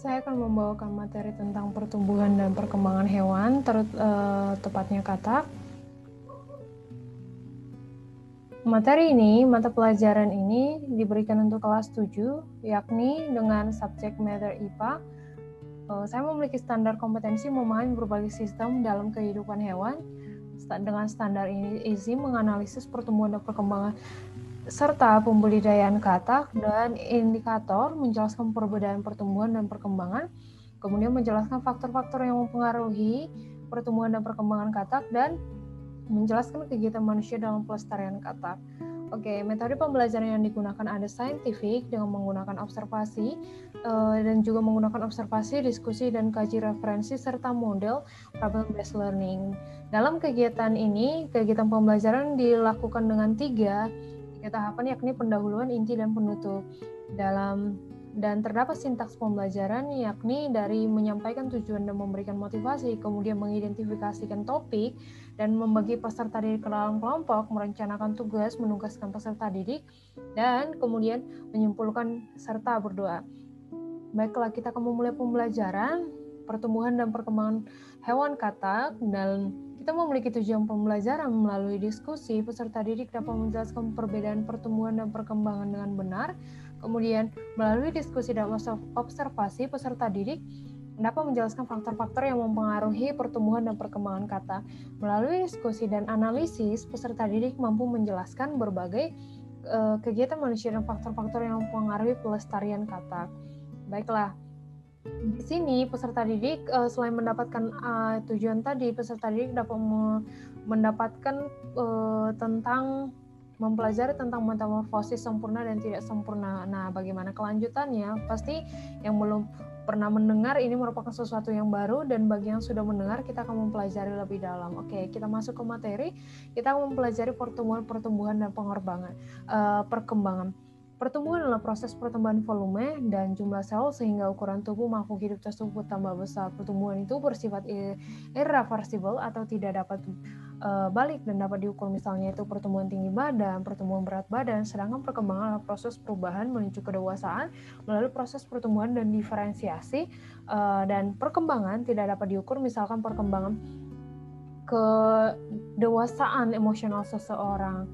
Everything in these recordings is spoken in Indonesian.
Saya akan membawakan materi tentang pertumbuhan dan perkembangan hewan, tepatnya katak. Mata pelajaran ini diberikan untuk kelas 7, yakni dengan subjek mater IPA. Saya memiliki standar kompetensi memahami berbagai sistem dalam kehidupan hewan. Dengan standar ini, izin menganalisis pertumbuhan dan perkembangan serta pembudidayaan katak dan indikator, menjelaskan perbedaan pertumbuhan dan perkembangan, kemudian menjelaskan faktor-faktor yang mempengaruhi pertumbuhan dan perkembangan katak, dan menjelaskan kegiatan manusia dalam pelestarian katak. Oke, metode pembelajaran yang digunakan ada scientific dengan menggunakan observasi dan juga menggunakan observasi, diskusi, dan kaji referensi serta model problem-based learning. Dalam kegiatan ini, kegiatan pembelajaran dilakukan dengan tiga tahapan, yakni pendahuluan, inti, dan penutup. Dan terdapat sintaks pembelajaran, yakni dari menyampaikan tujuan dan memberikan motivasi, kemudian mengidentifikasikan topik dan membagi peserta didik ke dalam kelompok, merencanakan tugas, menugaskan peserta didik, dan kemudian menyimpulkan serta berdoa. Baiklah, kita akan memulai pembelajaran pertumbuhan dan perkembangan hewan katak. Dan kita memiliki tujuan pembelajaran melalui diskusi, peserta didik dapat menjelaskan perbedaan pertumbuhan dan perkembangan dengan benar. Kemudian melalui diskusi dan observasi, peserta didik dapat menjelaskan faktor-faktor yang mempengaruhi pertumbuhan dan perkembangan katak. Melalui diskusi dan analisis, peserta didik mampu menjelaskan berbagai kegiatan manusia dan faktor-faktor yang mempengaruhi pelestarian katak. Baiklah, di sini peserta didik selain mendapatkan tujuan tadi, peserta didik dapat mendapatkan mempelajari tentang metamorfosis sempurna dan tidak sempurna. Nah, bagaimana kelanjutannya? Pasti yang belum pernah mendengar ini merupakan sesuatu yang baru, dan bagi yang sudah mendengar kita akan mempelajari lebih dalam. Oke, kita masuk ke materi. Kita akan mempelajari pertumbuhan dan perkembangan. Pertumbuhan adalah proses pertambahan volume dan jumlah sel sehingga ukuran tubuh makhluk hidup tersebut tambah besar. Pertumbuhan itu bersifat irreversible atau tidak dapat balik dan dapat diukur, misalnya itu pertumbuhan tinggi badan, pertumbuhan berat badan. Sedangkan perkembangan adalah proses perubahan menuju kedewasaan melalui proses pertumbuhan dan diferensiasi, dan perkembangan tidak dapat diukur, misalkan perkembangan kedewasaan emosional seseorang.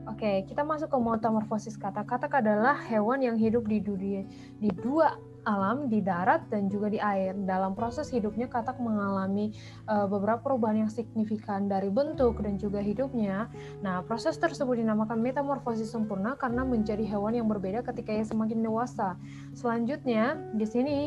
Oke, kita masuk ke metamorfosis katak. Katak adalah hewan yang hidup di dua alam, di darat dan juga di air. Dalam proses hidupnya, katak mengalami beberapa perubahan yang signifikan dari bentuk dan juga hidupnya. Nah, proses tersebut dinamakan metamorfosis sempurna karena menjadi hewan yang berbeda ketika ia semakin dewasa. Selanjutnya, di sini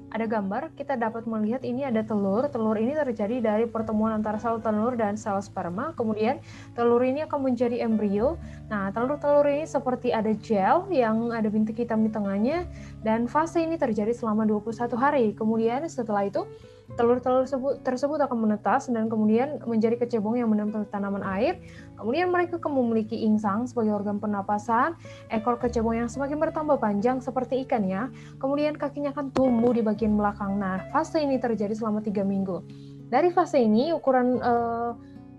ada gambar, kita dapat melihat ini ada telur. Telur ini terjadi dari pertemuan antara sel telur dan sel sperma. Kemudian telur ini akan menjadi embrio. Nah, telur-telur ini seperti ada gel yang ada bintik hitam di tengahnya, dan fase ini terjadi selama 21 hari. Kemudian setelah itu telur-telur tersebut akan menetas dan kemudian menjadi kecebong yang menempel tanaman air. Kemudian mereka akan memiliki insang sebagai organ pernapasan, ekor kecebong yang semakin bertambah panjang seperti ikan ya. Kemudian kakinya akan tumbuh di bagian belakang. Nah, fase ini terjadi selama 3 minggu. Dari fase ini ukuran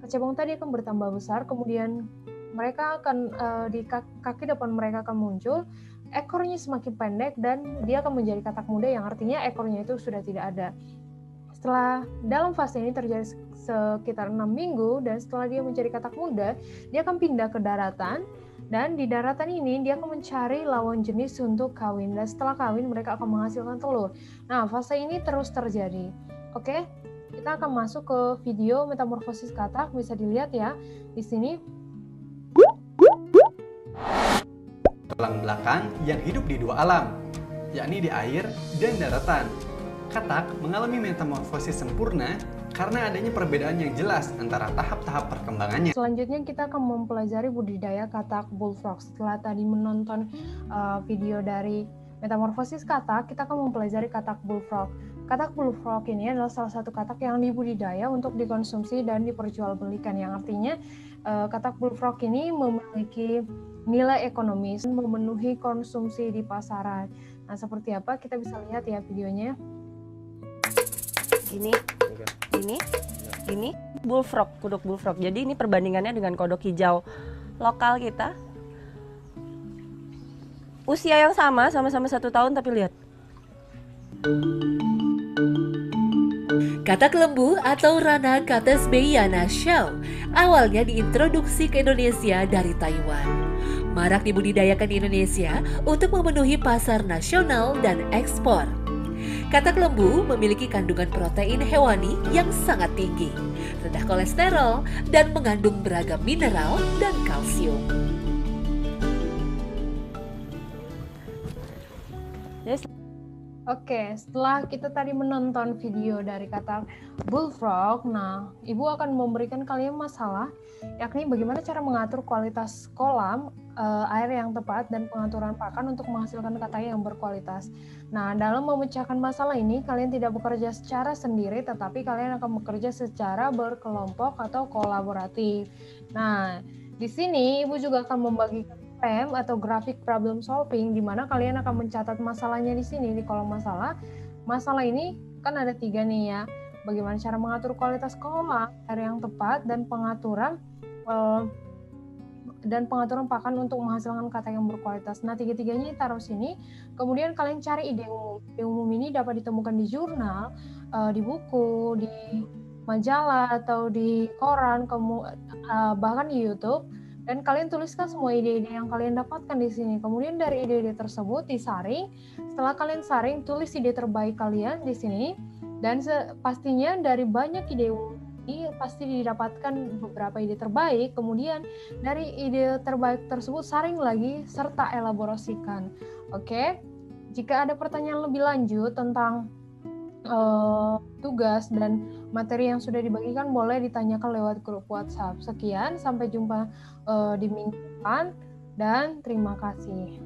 kecebong tadi akan bertambah besar, kemudian mereka akan di kaki depan mereka akan muncul, ekornya semakin pendek dan dia akan menjadi katak muda, yang artinya ekornya itu sudah tidak ada. Setelah dalam fase ini terjadi sekitar 6 minggu, dan setelah dia menjadi katak muda, dia akan pindah ke daratan, dan di daratan ini dia akan mencari lawan jenis untuk kawin, dan setelah kawin mereka akan menghasilkan telur. Nah, fase ini terus terjadi. Oke, kita akan masuk ke video metamorfosis katak, bisa dilihat ya di sini. Tulang belakang yang hidup di dua alam, yakni di air dan daratan. Katak mengalami metamorfosis sempurna karena adanya perbedaan yang jelas antara tahap-tahap perkembangannya. Selanjutnya kita akan mempelajari budidaya katak bullfrog. Setelah tadi menonton video dari metamorfosis katak, kita akan mempelajari katak bullfrog. Katak bullfrog ini adalah salah satu katak yang dibudidaya untuk dikonsumsi dan diperjualbelikan, yang artinya katak bullfrog ini memiliki nilai ekonomis, memenuhi konsumsi di pasaran. Nah, seperti apa? Kita bisa lihat ya videonya. Ini bullfrog, kodok bullfrog. Jadi ini perbandingannya dengan kodok hijau lokal kita. Usia yang sama-sama 1 tahun, tapi lihat Katak lembu atau Rana Catesbeiana shell awalnya diintroduksi ke Indonesia dari Taiwan. Marak dibudidayakan di Indonesia untuk memenuhi pasar nasional dan ekspor. Katak lembu memiliki kandungan protein hewani yang sangat tinggi, rendah kolesterol, dan mengandung beragam mineral dan kalsium. Oke, setelah kita tadi menonton video dari katak bullfrog, nah Ibu akan memberikan kalian masalah, yakni bagaimana cara mengatur kualitas kolam, air yang tepat, dan pengaturan pakan untuk menghasilkan katak yang berkualitas. Nah, dalam memecahkan masalah ini, kalian tidak bekerja secara sendiri, tetapi kalian akan bekerja secara berkelompok atau kolaboratif. Nah, di sini Ibu juga akan membagikan atau grafik problem solving, di mana kalian akan mencatat masalahnya di sini di kolom masalah. Masalah ini kan ada 3 nih ya. Bagaimana cara mengatur kualitas kolam, air yang tepat, dan pengaturan pakan untuk menghasilkan katak yang berkualitas. Nah, 3-tiganya taruh sini. Kemudian kalian cari ide umum. Ide umum ini dapat ditemukan di jurnal, di buku, di majalah, atau di koran, bahkan di YouTube. Dan kalian tuliskan semua ide-ide yang kalian dapatkan di sini. Kemudian dari ide-ide tersebut disaring. Setelah kalian saring, tulis ide terbaik kalian di sini. Dan pastinya dari banyak ide ini pasti didapatkan beberapa ide terbaik. Kemudian dari ide terbaik tersebut saring lagi serta elaborasikan. Oke. Jika ada pertanyaan lebih lanjut tentang tugas dan materi yang sudah dibagikan, boleh ditanyakan lewat grup WhatsApp. Sekian, sampai jumpa di minggu depan, dan terima kasih.